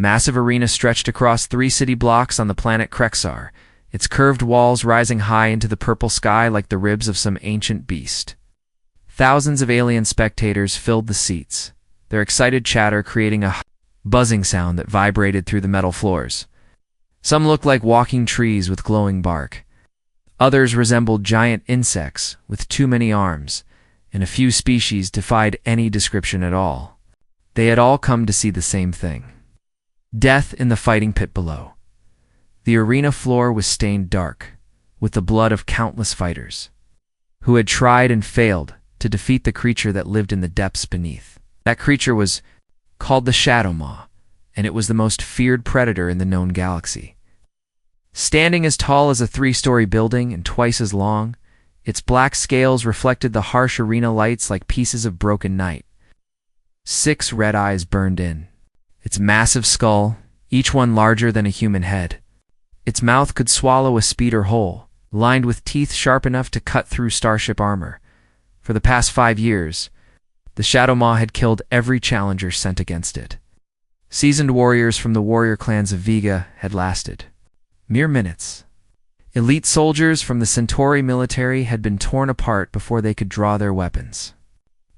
massive arena stretched across 3 city blocks on the planet Krexar, its curved walls rising high into the purple sky like the ribs of some ancient beast. Thousands of alien spectators filled the seats, their excited chatter creating a buzzing sound that vibrated through the metal floors. Some looked like walking trees with glowing bark. Others resembled giant insects with too many arms, and a few species defied any description at all. They had all come to see the same thing: death in the fighting pit below. The arena floor was stained dark with the blood of countless fighters who had tried and failed to defeat the creature that lived in the depths beneath. That creature was called the Shadow Maw, and it was the most feared predator in the known galaxy. Standing as tall as a 3-story building and twice as long, its black scales reflected the harsh arena lights like pieces of broken night. 6 red eyes burned in its massive skull, each one larger than a human head. Its mouth could swallow a speeder whole, lined with teeth sharp enough to cut through starship armor. For the past 5 years, the Shadow Maw had killed every challenger sent against it. Seasoned warriors from the warrior clans of Vega had lasted mere minutes. Elite soldiers from the Centauri military had been torn apart before they could draw their weapons.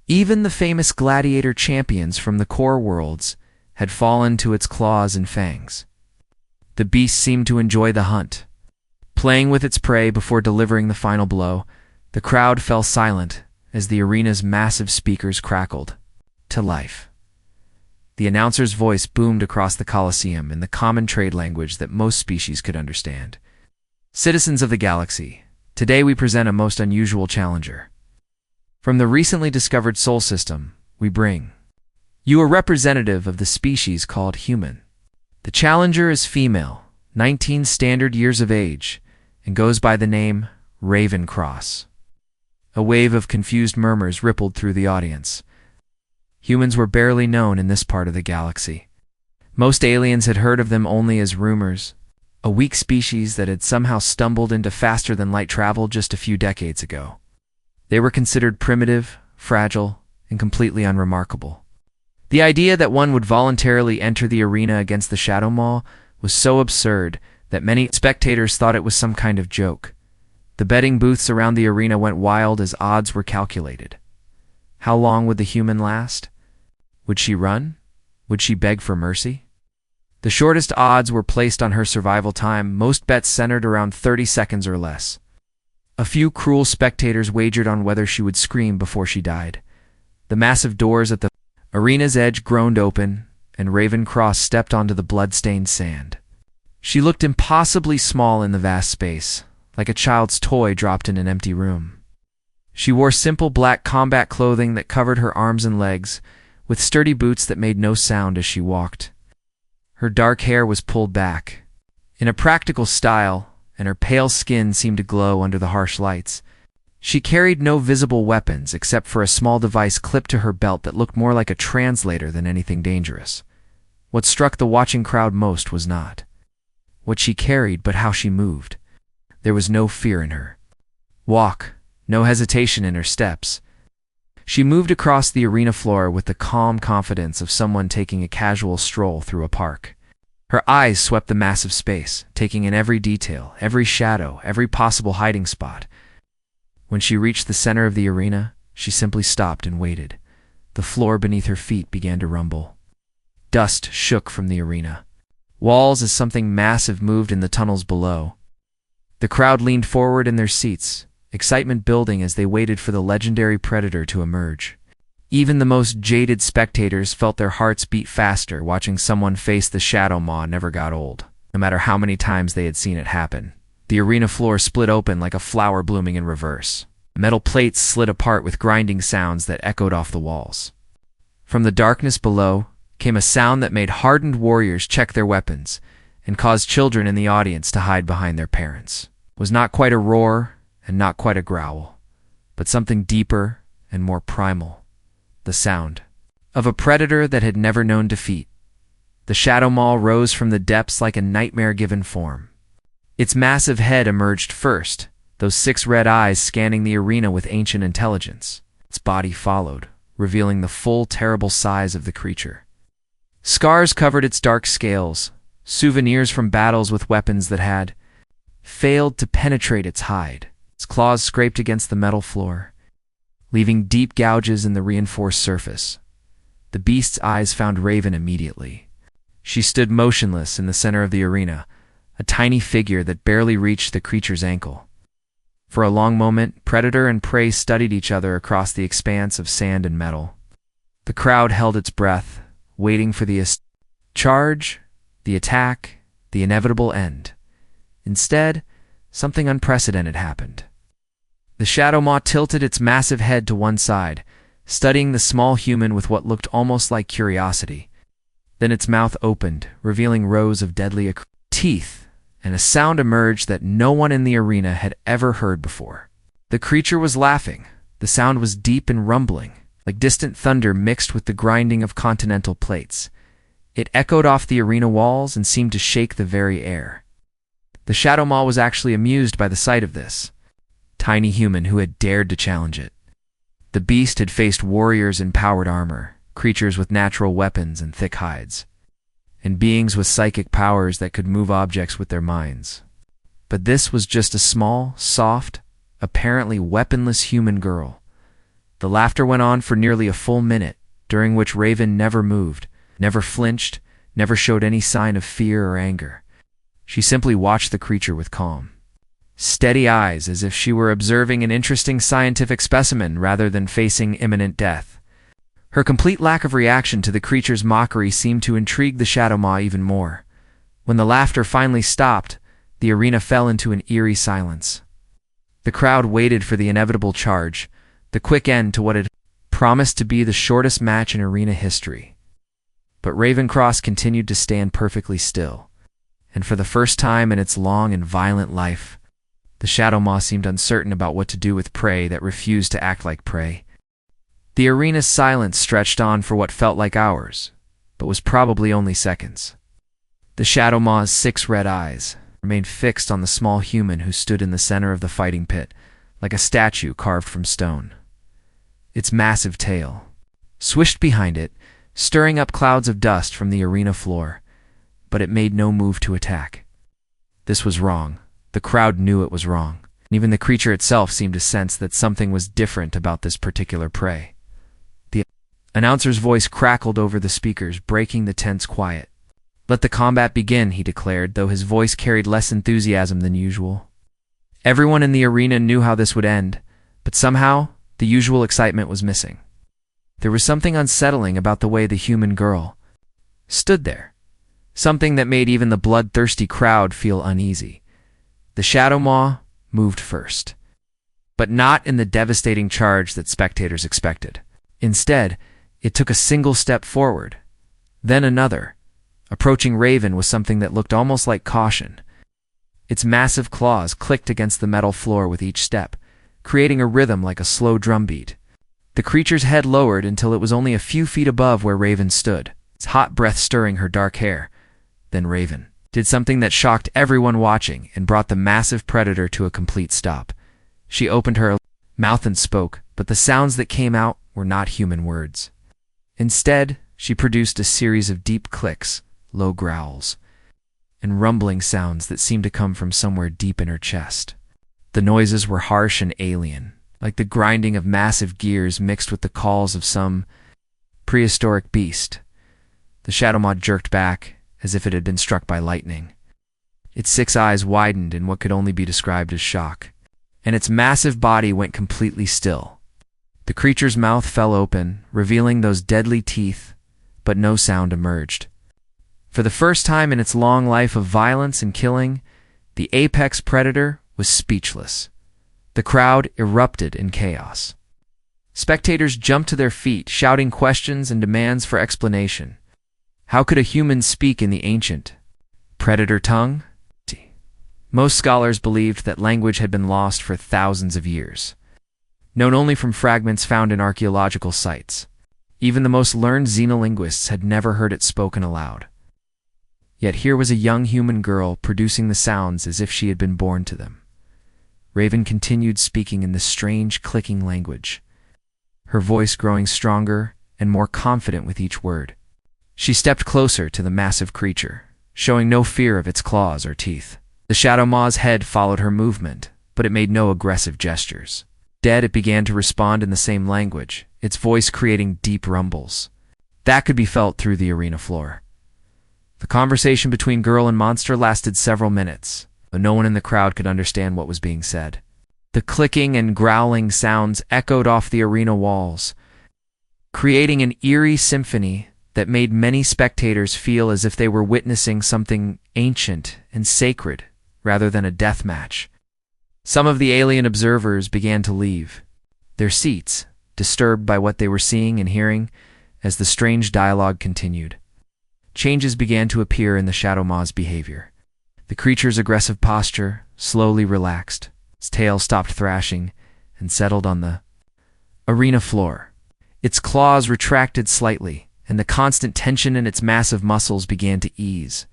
Even the famous gladiator champions from the core worlds had fallen to its claws and fangs. The beast seemed to enjoy the hunt. Playing with its prey before delivering the final blow, the crowd fell silent as the arena's massive speakers crackled to life. The announcer's voice boomed across the Colosseum in the common trade language that most species could understand. Citizens of the galaxy, today we present a most unusual challenger. From the recently discovered Sol system, we bring you a representative of the species called human. The challenger is female, 19 standard years of age, and goes by the name Ravencross. A wave of confused murmurs rippled through the audience. Humans were barely known in this part of the galaxy. Most aliens had heard of them only as rumors, a weak species that had somehow stumbled into faster-than-light travel just a few decades ago. They were considered primitive, fragile, and completely unremarkable. The idea that one would voluntarily enter the arena against the Shadow Maw was so absurd that many spectators thought it was some kind of joke. The betting booths around the arena went wild as odds were calculated. How long would the human last? Would she run? Would she beg for mercy? The shortest odds were placed on her survival time, most bets centered around 30 seconds or less. A few cruel spectators wagered on whether she would scream before she died. The massive doors at the arena's edge groaned open, and Ravencross stepped onto the blood-stained sand. She looked impossibly small in the vast space, like a child's toy dropped in an empty room. She wore simple black combat clothing that covered her arms and legs, with sturdy boots that made no sound as she walked. Her dark hair was pulled back in a practical style, and her pale skin seemed to glow under the harsh lights. She carried no visible weapons except for a small device clipped to her belt that looked more like a translator than anything dangerous. What struck the watching crowd most was not what she carried, but how she moved. There was no fear in her walk, no hesitation in her steps. She moved across the arena floor with the calm confidence of someone taking a casual stroll through a park. Her eyes swept the massive space, taking in every detail, every shadow, every possible hiding spot. When she reached the center of the arena, she simply stopped and waited. The floor beneath her feet began to rumble. Dust shook from the arena walls as something massive moved in the tunnels below. The crowd leaned forward in their seats, excitement building as they waited for the legendary predator to emerge. Even the most jaded spectators felt their hearts beat faster. Watching someone face the Shadow Maw never got old, no matter how many times they had seen it happen. The arena floor split open like a flower blooming in reverse. Metal plates slid apart with grinding sounds that echoed off the walls. From the darkness below came a sound that made hardened warriors check their weapons and caused children in the audience to hide behind their parents. It was not quite a roar and not quite a growl, but something deeper and more primal. The sound of a predator that had never known defeat. The Shadow Maw rose from the depths like a nightmare-given form. Its massive head emerged first, those 6 red eyes scanning the arena with ancient intelligence. Its body followed, revealing the full, terrible size of the creature. Scars covered its dark scales, souvenirs from battles with weapons that had failed to penetrate its hide. Its claws scraped against the metal floor, leaving deep gouges in the reinforced surface. The beast's eyes found Raven immediately. She stood motionless in the center of the arena, a tiny figure that barely reached the creature's ankle. For a long moment, predator and prey studied each other across the expanse of sand and metal. The crowd held its breath, waiting for the charge, the attack, the inevitable end. Instead, something unprecedented happened. The Shadow Maw tilted its massive head to one side, studying the small human with what looked almost like curiosity. Then its mouth opened, revealing rows of deadly teeth, and a sound emerged that no one in the arena had ever heard before. The creature was laughing. The sound was deep and rumbling, like distant thunder mixed with the grinding of continental plates. It echoed off the arena walls and seemed to shake the very air. The Shadow Maw was actually amused by the sight of this tiny human who had dared to challenge it. The beast had faced warriors in powered armor, creatures with natural weapons and thick hides, and beings with psychic powers that could move objects with their minds. But this was just a small, soft, apparently weaponless human girl. The laughter went on for nearly a full minute, during which Raven never moved, never flinched, never showed any sign of fear or anger. She simply watched the creature with calm, steady eyes, as if she were observing an interesting scientific specimen rather than facing imminent death. Her complete lack of reaction to the creature's mockery seemed to intrigue the Shadow Maw even more. When the laughter finally stopped, the arena fell into an eerie silence. The crowd waited for the inevitable charge, the quick end to what had promised to be the shortest match in arena history. But Ravencross continued to stand perfectly still, and for the first time in its long and violent life, the Shadow Maw seemed uncertain about what to do with prey that refused to act like prey. The arena's silence stretched on for what felt like hours, but was probably only seconds. The Shadow Maw's 6 red eyes remained fixed on the small human who stood in the center of the fighting pit, like a statue carved from stone. Its massive tail swished behind it, stirring up clouds of dust from the arena floor, but it made no move to attack. This was wrong. The crowd knew it was wrong. Even the creature itself seemed to sense that something was different about this particular prey. The announcer's voice crackled over the speakers, breaking the tense quiet. "Let the combat begin," he declared, though his voice carried less enthusiasm than usual. Everyone in the arena knew how this would end, but somehow the usual excitement was missing. There was something unsettling about the way the human girl stood there, something that made even the bloodthirsty crowd feel uneasy. The Shadow Maw moved first, but not in the devastating charge that spectators expected. Instead, it took a single step forward, then another, approaching Raven with something that looked almost like caution. Its massive claws clicked against the metal floor with each step, creating a rhythm like a slow drumbeat. The creature's head lowered until it was only a few feet above where Raven stood, its hot breath stirring her dark hair. Then Raven did something that shocked everyone watching and brought the massive predator to a complete stop. She opened her mouth and spoke, but the sounds that came out were not human words. Instead, she produced a series of deep clicks, low growls, and rumbling sounds that seemed to come from somewhere deep in her chest. The noises were harsh and alien, like the grinding of massive gears mixed with the calls of some prehistoric beast. The Shadow Maw jerked back, as if it had been struck by lightning. Its 6 eyes widened in what could only be described as shock, and its massive body went completely still. The creature's mouth fell open, revealing those deadly teeth, but no sound emerged. For the first time in its long life of violence and killing, the apex predator was speechless. The crowd erupted in chaos. Spectators jumped to their feet, shouting questions and demands for explanation. How could a human speak in the ancient predator tongue? Most scholars believed that language had been lost for thousands of years, known only from fragments found in archaeological sites. Even the most learned xenolinguists had never heard it spoken aloud. Yet here was a young human girl producing the sounds as if she had been born to them. Raven continued speaking in this strange, clicking language, her voice growing stronger and more confident with each word. She stepped closer to the massive creature, showing no fear of its claws or teeth. The Shadow Maw's head followed her movement, but it made no aggressive gestures. Instead, it began to respond in the same language, its voice creating deep rumbles. That could be felt through the arena floor. The conversation between girl and monster lasted several minutes, but no one in the crowd could understand what was being said. The clicking and growling sounds echoed off the arena walls, creating an eerie symphony that made many spectators feel as if they were witnessing something ancient and sacred rather than a death match. Some of the alien observers began to leave their seats, disturbed by what they were seeing and hearing as the strange dialogue continued. Changes began to appear in the Shadow Maw's behavior. The creature's aggressive posture slowly relaxed. Its tail stopped thrashing and settled on the arena floor. Its claws retracted slightly, and the constant tension in its massive muscles began to ease.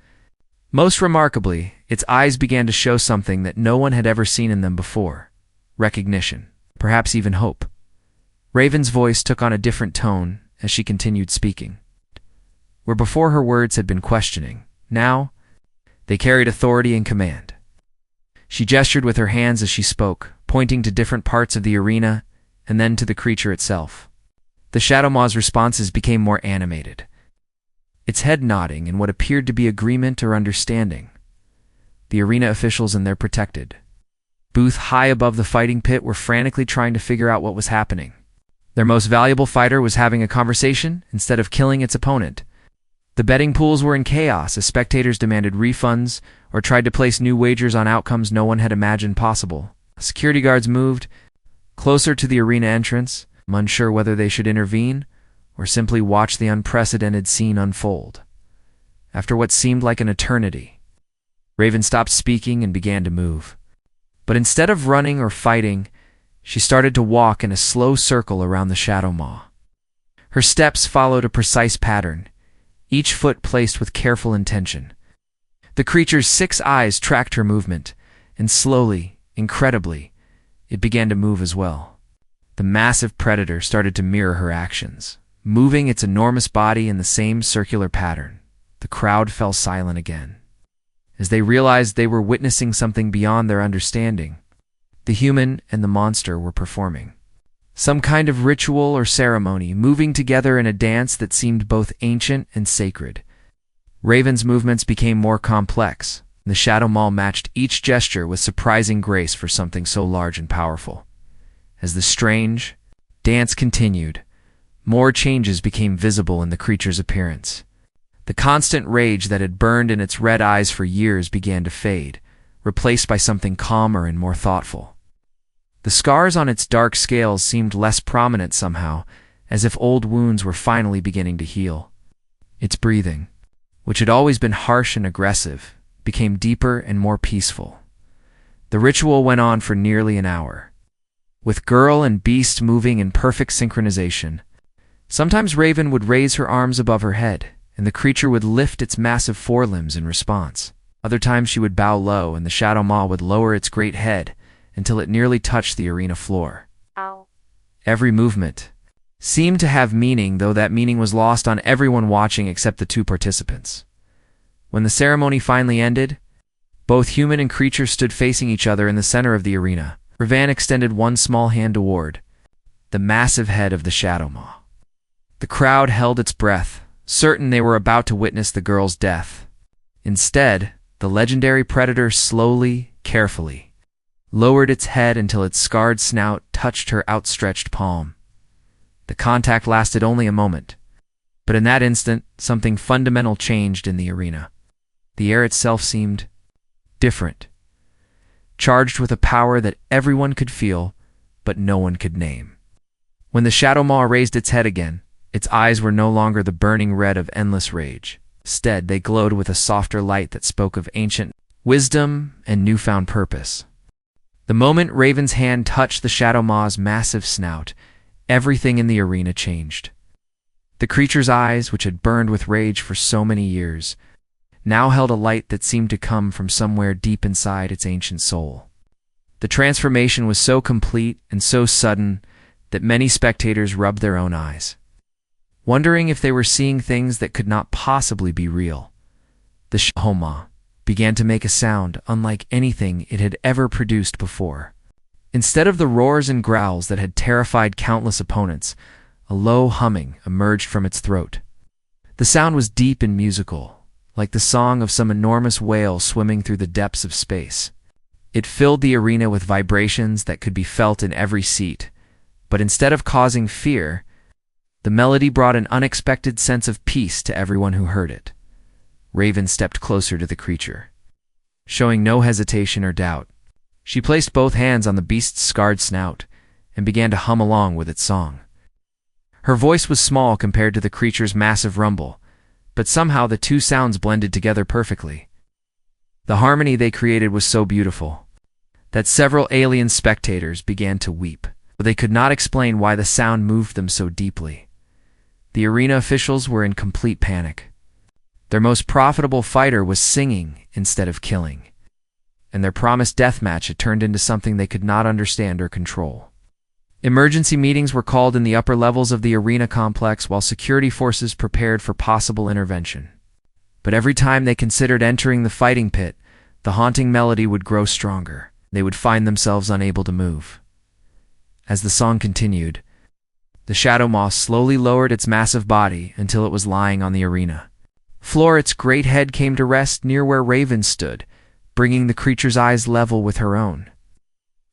Most remarkably, its eyes began to show something that no one had ever seen in them before: recognition, perhaps even hope. Raven's voice took on a different tone as she continued speaking. Where before her words had been questioning, now they carried authority and command. She gestured with her hands as she spoke, pointing to different parts of the arena and then to the creature itself. The Shadow Maw's responses became more animated, its head nodding in what appeared to be agreement or understanding. The arena officials in their protected booth high above the fighting pit were frantically trying to figure out what was happening. Their most valuable fighter was having a conversation instead of killing its opponent. The betting pools were in chaos as spectators demanded refunds or tried to place new wagers on outcomes no one had imagined possible. Security guards moved closer to the arena entrance, unsure whether they should intervene or simply watch the unprecedented scene unfold. After what seemed like an eternity, Raven stopped speaking and began to move. But instead of running or fighting, she started to walk in a slow circle around the Shadow Maw. Her steps followed a precise pattern, each foot placed with careful intention. The creature's 6 eyes tracked her movement, and slowly, incredibly, it began to move as well. The massive predator started to mirror her actions, moving its enormous body in the same circular pattern. The crowd fell silent again, as they realized they were witnessing something beyond their understanding. The human and the monster were performing some kind of ritual or ceremony, moving together in a dance that seemed both ancient and sacred. Raven's movements became more complex. The Shadow Maw matched each gesture with surprising grace for something so large and powerful. As the strange dance continued, more changes became visible in the creature's appearance. The constant rage that had burned in its red eyes for years began to fade, replaced by something calmer and more thoughtful. The scars on its dark scales seemed less prominent somehow, as if old wounds were finally beginning to heal. Its breathing, which had always been harsh and aggressive, became deeper and more peaceful. The ritual went on for nearly an hour, with girl and beast moving in perfect synchronization. Sometimes Raven would raise her arms above her head, and the creature would lift its massive forelimbs in response. Other times she would bow low, and the Shadow Maw would lower its great head until it nearly touched the arena floor. Ow. Every movement seemed to have meaning, though that meaning was lost on everyone watching except the 2 participants. When the ceremony finally ended, both human and creature stood facing each other in the center of the arena. Raven extended one small hand toward the massive head of the Shadow Maw. The crowd held its breath, certain they were about to witness the girl's death. Instead, the legendary predator slowly, carefully, lowered its head until its scarred snout touched her outstretched palm. The contact lasted only a moment, but in that instant, something fundamental changed in the arena. The air itself seemed different, charged with a power that everyone could feel, but no one could name. When the Shadow Maw raised its head again, its eyes were no longer the burning red of endless rage. Instead, they glowed with a softer light that spoke of ancient wisdom and newfound purpose. The moment Raven's hand touched the Shadow Maw's massive snout, everything in the arena changed. The creature's eyes, which had burned with rage for so many years, now held a light that seemed to come from somewhere deep inside its ancient soul. The transformation was so complete and so sudden that many spectators rubbed their own eyes. wondering if they were seeing things that could not possibly be real. The HFY began to make a sound unlike anything it had ever produced before. Instead of the roars and growls that had terrified countless opponents, a low humming emerged from its throat. The sound was deep and musical, like the song of some enormous whale swimming through the depths of space. It filled the arena with vibrations that could be felt in every seat, but instead of causing fear, the melody brought an unexpected sense of peace to everyone who heard it. Raven stepped closer to the creature. Showing no hesitation or doubt, she placed both hands on the beast's scarred snout and began to hum along with its song. Her voice was small compared to the creature's massive rumble, but somehow the two sounds blended together perfectly. The harmony they created was so beautiful that several alien spectators began to weep, but they could not explain why the sound moved them so deeply. The arena officials were in complete panic. Their most profitable fighter was singing instead of killing, and their promised deathmatch had turned into something they could not understand or control. Emergency meetings were called in the upper levels of the arena complex while security forces prepared for possible intervention. But every time they considered entering the fighting pit, the haunting melody would grow stronger. They would find themselves unable to move. As the song continued, the shadow moth slowly lowered its massive body until it was lying on the arena floor. Its great head came to rest near where Raven stood, bringing the creature's eyes level with her own.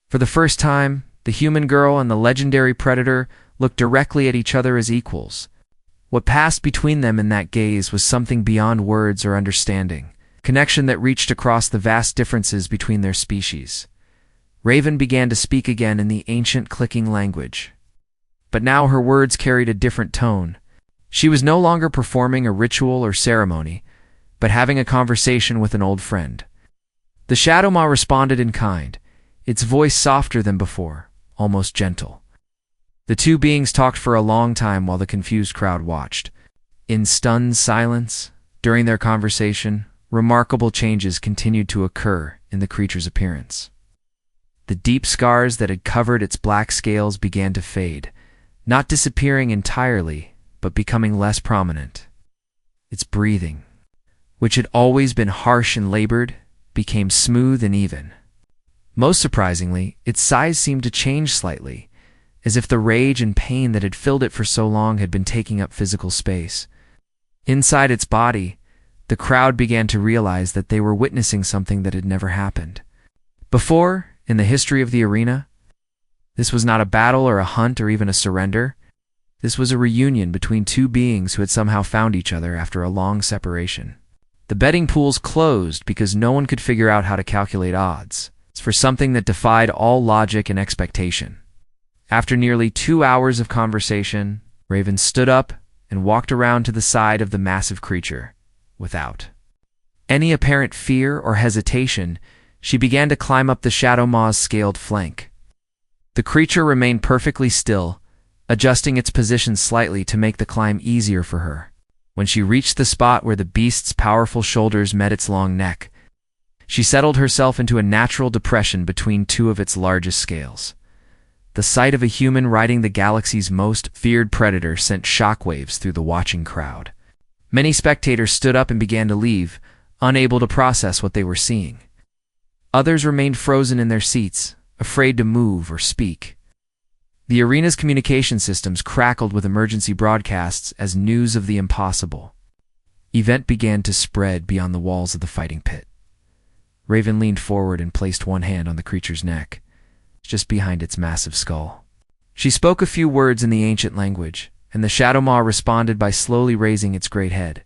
For the first time, the human girl and the legendary predator looked directly at each other as equals. What passed between them in that gaze was something beyond words or understanding, a connection that reached across the vast differences between their species. Raven began to speak again in the ancient clicking language. But now her words carried a different tone. She was no longer performing a ritual or ceremony, but having a conversation with an old friend. The Shadow Maw responded in kind, its voice softer than before, almost gentle. The two beings talked for a long time while the confused crowd watched. In stunned silence, during their conversation, remarkable changes continued to occur in the creature's appearance. The deep scars that had covered its black scales began to fade, not disappearing entirely, but becoming less prominent. Its breathing, which had always been harsh and labored, became smooth and even. Most surprisingly, its size seemed to change slightly, as if the rage and pain that had filled it for so long had been taking up physical space. Inside its body, the crowd began to realize that they were witnessing something that had never happened before in the history of the arena. This was not a battle or a hunt or even a surrender. This was a reunion between two beings who had somehow found each other after a long separation. The betting pools closed because no one could figure out how to calculate odds for something that defied all logic and expectation. After nearly 2 hours of conversation, Raven stood up and walked around to the side of the massive creature. Without any apparent fear or hesitation, she began to climb up the Shadow Maw's scaled flank. The creature remained perfectly still, adjusting its position slightly to make the climb easier for her. When she reached the spot where the beast's powerful shoulders met its long neck, she settled herself into a natural depression between two of its largest scales. The sight of a human riding the galaxy's most feared predator sent shockwaves through the watching crowd. Many spectators stood up and began to leave, unable to process what they were seeing. Others remained frozen in their seats, afraid to move or speak. The arena's communication systems crackled with emergency broadcasts as news of the impossible event began to spread beyond the walls of the fighting pit. Raven leaned forward and placed one hand on the creature's neck, just behind its massive skull. She spoke a few words in the ancient language, and the Shadow Maw responded by slowly raising its great head.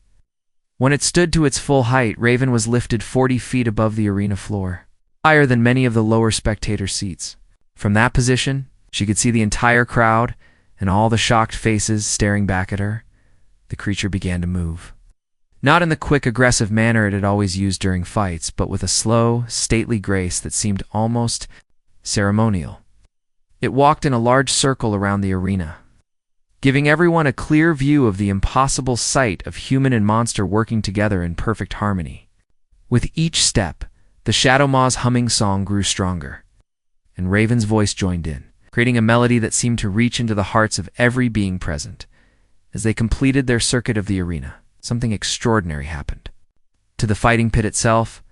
When it stood to its full height, Raven was lifted 40 feet above the arena floor, higher than many of the lower spectator seats. From that position, she could see the entire crowd and all the shocked faces staring back at her. The creature began to move. Not in the quick, aggressive manner it had always used during fights, but with a slow, stately grace that seemed almost ceremonial. It walked in a large circle around the arena, giving everyone a clear view of the impossible sight of human and monster working together in perfect harmony. With each step, the Shadow Maw's humming song grew stronger, and Raven's voice joined in, creating a melody that seemed to reach into the hearts of every being present. As they completed their circuit of the arena, something extraordinary happened. To the fighting pit itself,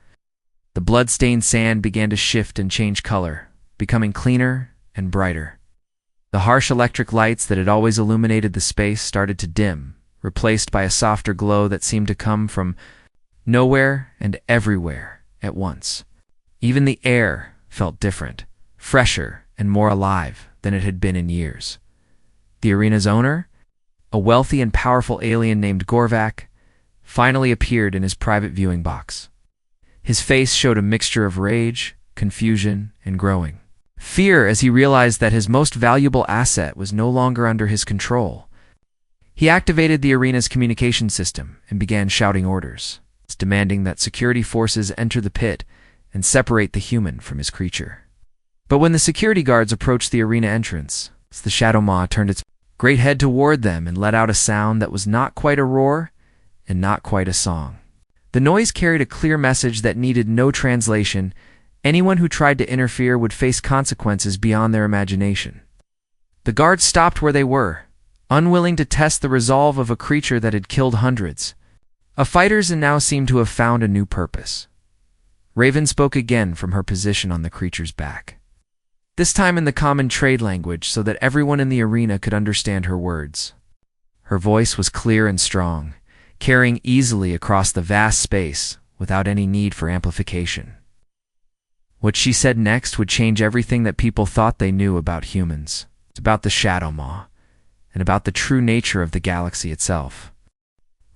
the blood-stained sand began to shift and change color, becoming cleaner and brighter. The harsh electric lights that had always illuminated the space started to dim, replaced by a softer glow that seemed to come from nowhere and everywhere at once. Even the air felt different, fresher and more alive than it had been in years. The arena's owner, a wealthy and powerful alien named Gorvak, finally appeared in his private viewing box. His face showed a mixture of rage, confusion, and growing fear as he realized that his most valuable asset was no longer under his control. He activated the arena's communication system and began shouting orders, demanding that security forces enter the pit and separate the human from his creature. But when the security guards approached the arena entrance, the Shadow Maw turned its great head toward them and let out a sound that was not quite a roar and not quite a song. The noise carried a clear message that needed no translation. Anyone who tried to interfere would face consequences beyond their imagination. The guards stopped where they were, unwilling to test the resolve of a creature that had killed hundreds of fighters and now seemed to have found a new purpose. Raven spoke again from her position on the creature's back, this time in the common trade language so that everyone in the arena could understand her words. Her voice was clear and strong, carrying easily across the vast space without any need for amplification. What she said next would change everything that people thought they knew about humans. It's about the Shadow Maw, and about the true nature of the galaxy itself.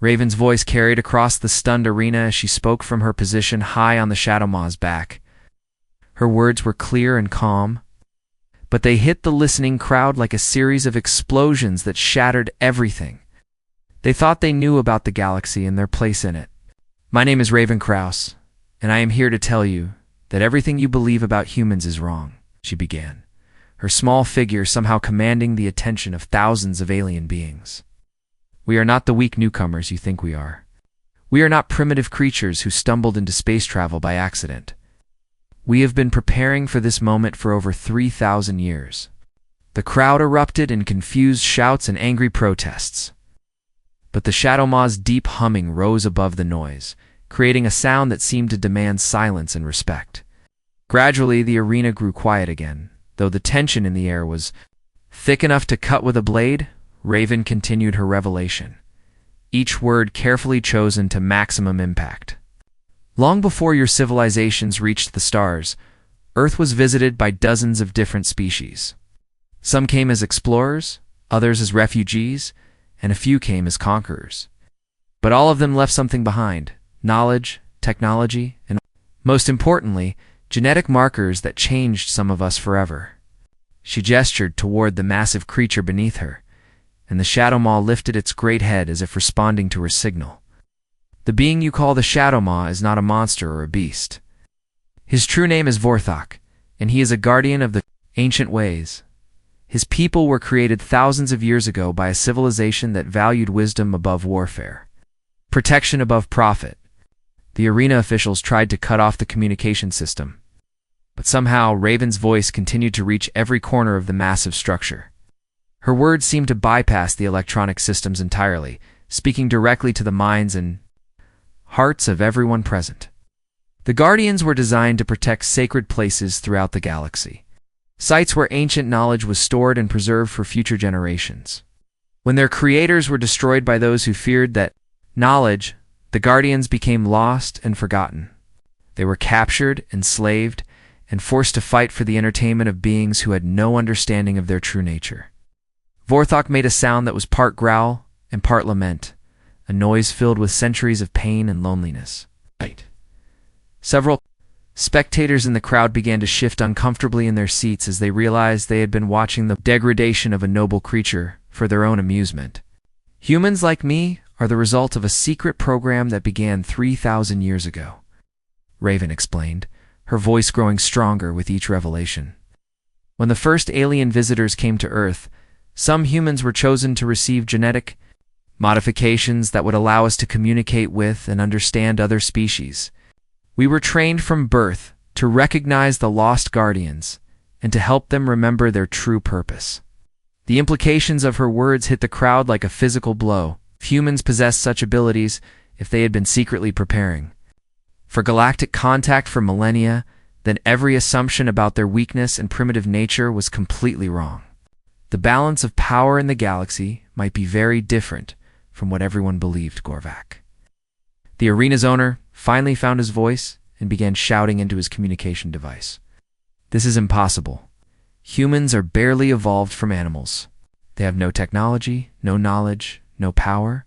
Raven's voice carried across the stunned arena as she spoke from her position high on the Shadow Maw's back. Her words were clear and calm, but they hit the listening crowd like a series of explosions that shattered everything they thought they knew about the galaxy and their place in it. My name is Raven Kraus, and I am here to tell you that everything you believe about humans is wrong, she began, her small figure somehow commanding the attention of thousands of alien beings. We are not the weak newcomers you think we are. We are not primitive creatures who stumbled into space travel by accident. We have been preparing for this moment for over 3,000 years. The crowd erupted in confused shouts and angry protests. But the Shadow Maw's deep humming rose above the noise, creating a sound that seemed to demand silence and respect. Gradually, the arena grew quiet again, though the tension in the air was thick enough to cut with a blade. Raven continued her revelation, each word carefully chosen to maximum impact. Long before your civilizations reached the stars, Earth was visited by dozens of different species. Some came as explorers, others as refugees, and a few came as conquerors. But all of them left something behind: knowledge, technology, and, most importantly, genetic markers that changed some of us forever. She gestured toward the massive creature beneath her, and the Shadow Maw lifted its great head as if responding to her signal. The being you call the Shadow Maw is not a monster or a beast. His true name is Vorthok, and he is a guardian of the ancient ways. His people were created thousands of years ago by a civilization that valued wisdom above warfare, protection above profit. The arena officials tried to cut off the communication system, but somehow Raven's voice continued to reach every corner of the massive structure. Her words seemed to bypass the electronic systems entirely, speaking directly to the minds and hearts of everyone present. The Guardians were designed to protect sacred places throughout the galaxy, sites where ancient knowledge was stored and preserved for future generations. When their creators were destroyed by those who feared that knowledge, the Guardians became lost and forgotten. They were captured, enslaved, and forced to fight for the entertainment of beings who had no understanding of their true nature. Vorthok made a sound that was part growl and part lament, a noise filled with centuries of pain and loneliness. Several spectators in the crowd began to shift uncomfortably in their seats as they realized they had been watching the degradation of a noble creature for their own amusement. Humans like me are the result of a secret program that began 3,000 years ago, Raven explained, her voice growing stronger with each revelation. When the first alien visitors came to Earth, some humans were chosen to receive genetic modifications that would allow us to communicate with and understand other species. We were trained from birth to recognize the lost guardians and to help them remember their true purpose. The implications of her words hit the crowd like a physical blow. If humans possessed such abilities, if they had been secretly preparing for galactic contact for millennia, then every assumption about their weakness and primitive nature was completely wrong. The balance of power in the galaxy might be very different from what everyone believed Gorvak. The arena's owner finally found his voice and began shouting into his communication device. This is impossible. Humans are barely evolved from animals. They have no technology, no knowledge, no power.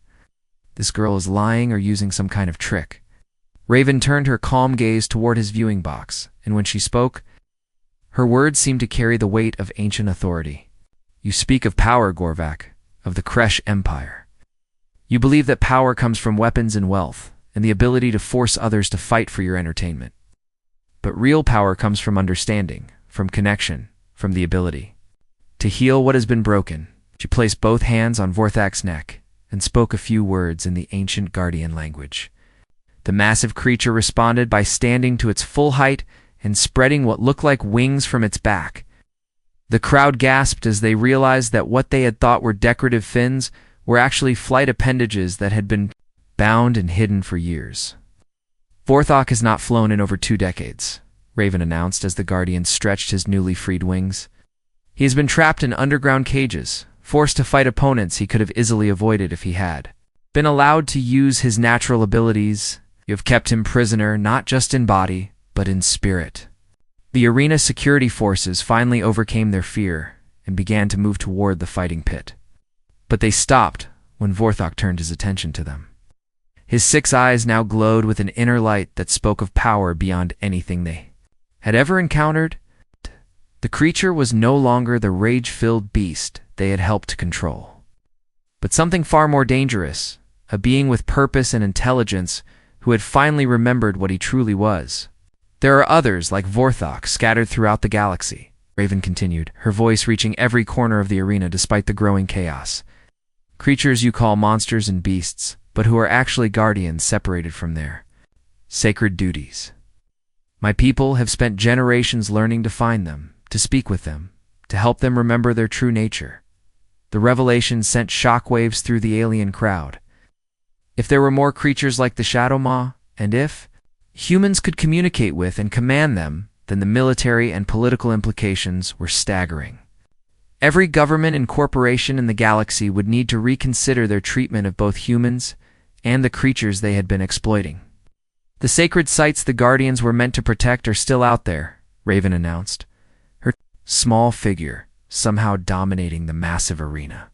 This girl is lying or using some kind of trick. Raven turned her calm gaze toward his viewing box, and when she spoke, her words seemed to carry the weight of ancient authority. You speak of power, Gorvak, of the Kresh Empire. You believe that power comes from weapons and wealth, and the ability to force others to fight for your entertainment. But real power comes from understanding, from connection, from the ability to heal what has been broken. She placed both hands on Vorthak's neck and spoke a few words in the ancient Guardian language. The massive creature responded by standing to its full height and spreading what looked like wings from its back. The crowd gasped as they realized that what they had thought were decorative fins were actually flight appendages that had been bound and hidden for years. Vorthak has not flown in over 2 decades, Raven announced as the Guardian stretched his newly freed wings. He has been trapped in underground cages, forced to fight opponents he could have easily avoided if he had been allowed to use his natural abilities. You have kept him prisoner not just in body, but in spirit. The arena security forces finally overcame their fear and began to move toward the fighting pit. But they stopped when Vorthak turned his attention to them. His 6 eyes now glowed with an inner light that spoke of power beyond anything they had ever encountered. The creature was no longer the rage-filled beast they had helped to control, but something far more dangerous, a being with purpose and intelligence who had finally remembered what he truly was. There are others like Vorthak scattered throughout the galaxy, Raven continued, her voice reaching every corner of the arena despite the growing chaos. Creatures you call monsters and beasts, but who are actually guardians separated from their sacred duties. My people have spent generations learning to find them, to speak with them, to help them remember their true nature. The revelation sent shockwaves through the alien crowd. If there were more creatures like the Shadow Maw, and if humans could communicate with and command them, then the military and political implications were staggering. Every government and corporation in the galaxy would need to reconsider their treatment of both humans and the creatures they had been exploiting. The sacred sites the Guardians were meant to protect are still out there, Raven announced, her small figure somehow dominating the massive arena.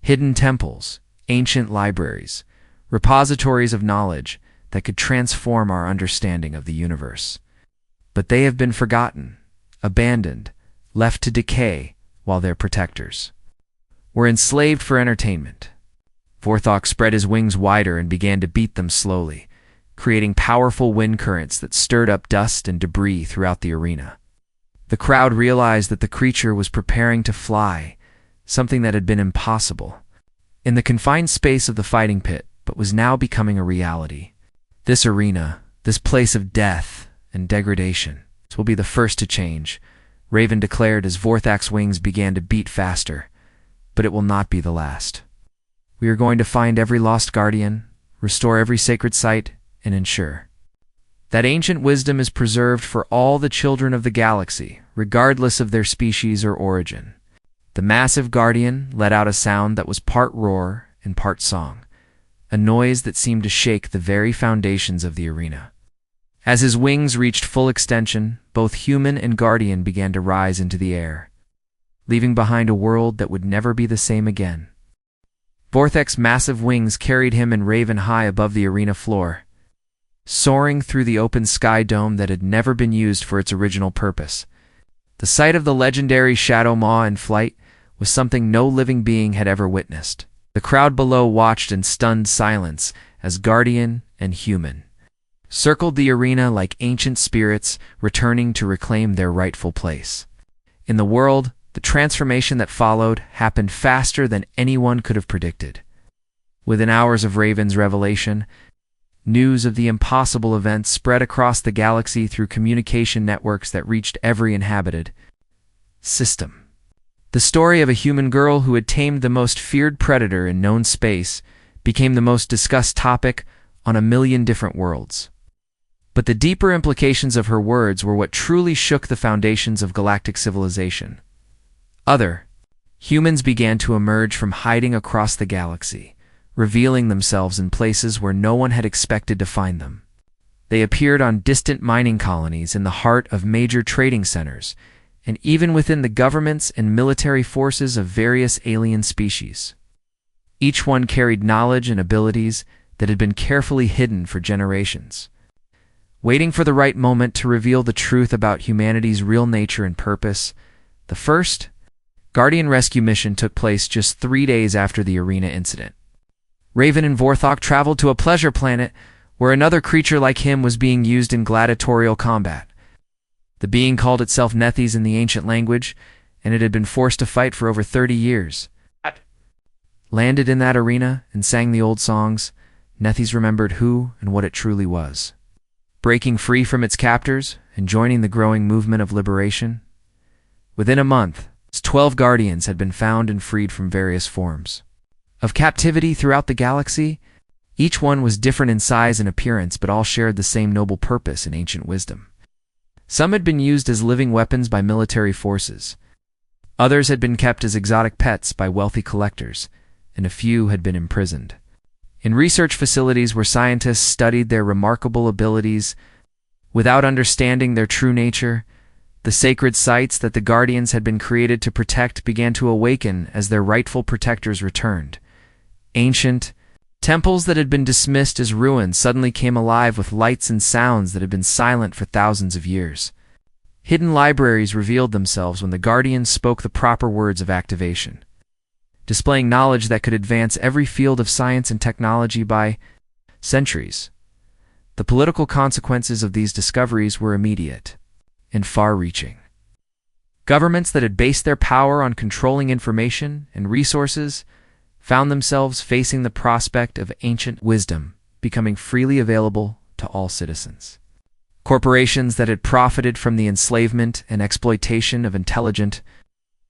Hidden temples, ancient libraries, repositories of knowledge that could transform our understanding of the universe. But they have been forgotten, abandoned, left to decay while their protectors were enslaved for entertainment. Vorthak spread his wings wider and began to beat them slowly, creating powerful wind currents that stirred up dust and debris throughout the arena. The crowd realized that the creature was preparing to fly, something that had been impossible in the confined space of the fighting pit, but was now becoming a reality. This arena, this place of death and degradation, will be the first to change, Raven declared as Vorthak's wings began to beat faster. But it will not be the last. We are going to find every lost guardian, restore every sacred site, and ensure that ancient wisdom is preserved for all the children of the galaxy, regardless of their species or origin. The massive guardian let out a sound that was part roar and part song, a noise that seemed to shake the very foundations of the arena. As his wings reached full extension, both human and guardian began to rise into the air, leaving behind a world that would never be the same again. Vorthak's massive wings carried him and Raven high above the arena floor, soaring through the open sky dome that had never been used for its original purpose. The sight of the legendary Shadow Maw in flight was something no living being had ever witnessed. The crowd below watched in stunned silence as guardian and human circled the arena like ancient spirits returning to reclaim their rightful place. In the world, the transformation that followed happened faster than anyone could have predicted. Within hours of Raven's revelation, news of the impossible event spread across the galaxy through communication networks that reached every inhabited system. The story of a human girl who had tamed the most feared predator in known space became the most discussed topic on a million different worlds. But the deeper implications of her words were what truly shook the foundations of galactic civilization. Other humans began to emerge from hiding across the galaxy, revealing themselves in places where no one had expected to find them. They appeared on distant mining colonies in the heart of major trading centers, and even within the governments and military forces of various alien species. Each one carried knowledge and abilities that had been carefully hidden for generations, waiting for the right moment to reveal the truth about humanity's real nature and purpose. The first Guardian rescue mission took place just 3 days after the arena incident. Raven and Vorthok traveled to a pleasure planet where another creature like him was being used in gladiatorial combat. The being called itself Nethes in the ancient language, and it had been forced to fight for over 30 years. Landed in that arena and sang the old songs, Nethes remembered who and what it truly was. Breaking free from its captors and joining the growing movement of liberation. Within a month, 12 Guardians had been found and freed from various forms of captivity throughout the galaxy. Each one was different in size and appearance, but all shared the same noble purpose and ancient wisdom. Some had been used as living weapons by military forces. Others had been kept as exotic pets by wealthy collectors, and a few had been imprisoned in research facilities where scientists studied their remarkable abilities without understanding their true nature. The sacred sites that the Guardians had been created to protect began to awaken as their rightful protectors returned. Ancient temples that had been dismissed as ruins suddenly came alive with lights and sounds that had been silent for thousands of years. Hidden libraries revealed themselves when the Guardians spoke the proper words of activation, displaying knowledge that could advance every field of science and technology by centuries. The political consequences of these discoveries were immediate and far-reaching. Governments that had based their power on controlling information and resources found themselves facing the prospect of ancient wisdom becoming freely available to all citizens. Corporations that had profited from the enslavement and exploitation of intelligent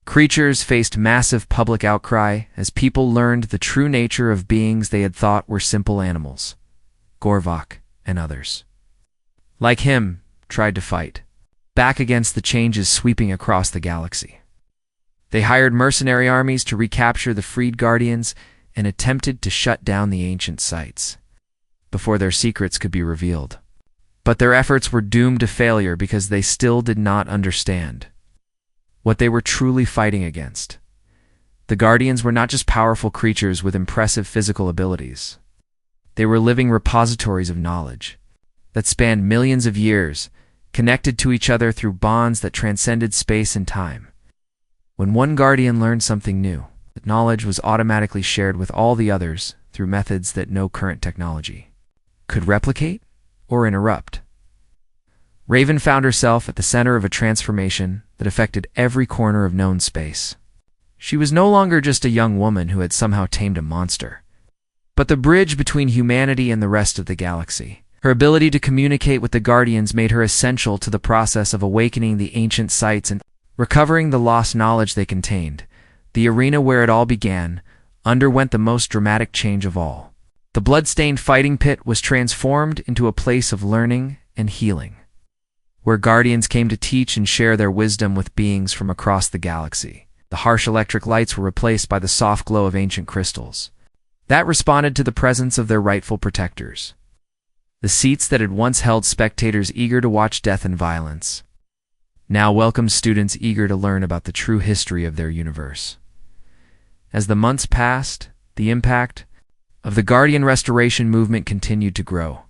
creatures faced massive public outcry as people learned the true nature of beings they had thought were simple animals. Gorvok and others, like him, tried to fight back against the changes sweeping across the galaxy. They hired mercenary armies to recapture the freed Guardians and attempted to shut down the ancient sites before their secrets could be revealed. But their efforts were doomed to failure because they still did not understand what they were truly fighting against. The Guardians were not just powerful creatures with impressive physical abilities. They were living repositories of knowledge that spanned millions of years, connected to each other through bonds that transcended space and time. When one Guardian learned something new, that knowledge was automatically shared with all the others through methods that no current technology could replicate or interrupt. Raven found herself at the center of a transformation that affected every corner of known space. She was no longer just a young woman who had somehow tamed a monster, but the bridge between humanity and the rest of the galaxy. Her ability to communicate with the Guardians made her essential to the process of awakening the ancient sites and recovering the lost knowledge they contained. The arena where it all began underwent the most dramatic change of all. The blood-stained fighting pit was transformed into a place of learning and healing, where Guardians came to teach and share their wisdom with beings from across the galaxy. The harsh electric lights were replaced by the soft glow of ancient crystals that responded to the presence of their rightful protectors. The seats that had once held spectators eager to watch death and violence now welcomed students eager to learn about the true history of their universe. As the months passed, the impact of the Guardian restoration movement continued to grow.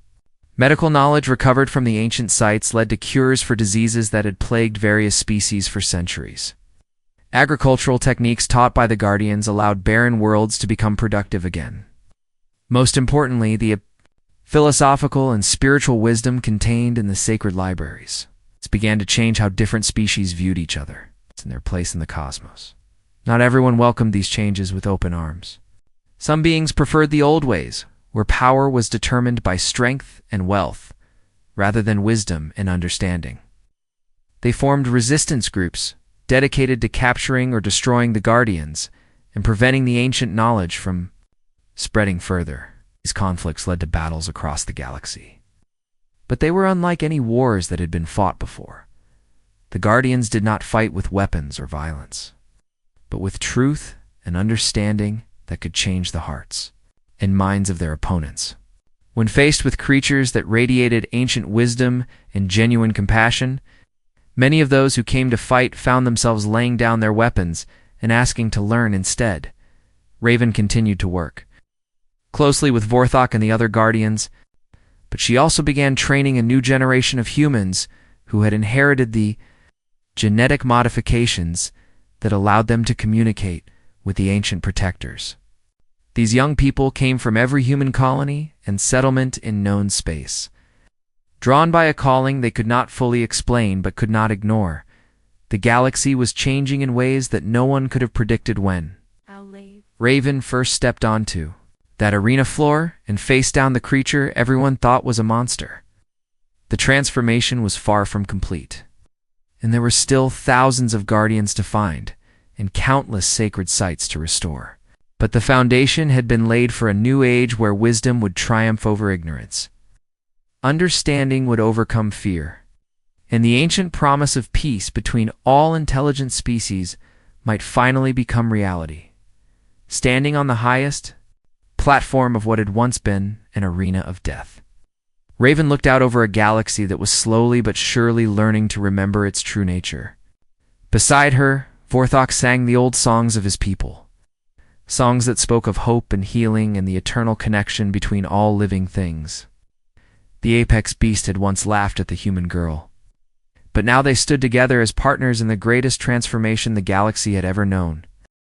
Medical knowledge recovered from the ancient sites led to cures for diseases that had plagued various species for centuries. Agricultural techniques taught by the Guardians allowed barren worlds to become productive again. Most importantly, the philosophical and spiritual wisdom contained in the sacred libraries began to change how different species viewed each other and their place in the cosmos. Not everyone welcomed these changes with open arms. Some beings preferred the old ways, where power was determined by strength and wealth, rather than wisdom and understanding. They formed resistance groups dedicated to capturing or destroying the Guardians and preventing the ancient knowledge from spreading further. These conflicts led to battles across the galaxy. But they were unlike any wars that had been fought before. The Guardians did not fight with weapons or violence, but with truth and understanding that could change the hearts and minds of their opponents. When faced with creatures that radiated ancient wisdom and genuine compassion, many of those who came to fight found themselves laying down their weapons and asking to learn instead. Raven continued to work closely with Vorthok and the other Guardians, but she also began training a new generation of humans who had inherited the genetic modifications that allowed them to communicate with the ancient protectors. These young people came from every human colony and settlement in known space. Drawn by a calling they could not fully explain but could not ignore, the galaxy was changing in ways that no one could have predicted when Raven first stepped onto that arena floor and faced down the creature everyone thought was a monster. The transformation was far from complete, and there were still thousands of Guardians to find and countless sacred sites to restore. But the foundation had been laid for a new age where wisdom would triumph over ignorance. Understanding would overcome fear, and the ancient promise of peace between all intelligent species might finally become reality, standing on the highest platform of what had once been an arena of death. Raven looked out over a galaxy that was slowly but surely learning to remember its true nature. Beside her, Vorthok sang the old songs of his people, songs that spoke of hope and healing and the eternal connection between all living things. The apex beast had once laughed at the human girl, but now they stood together as partners in the greatest transformation the galaxy had ever known.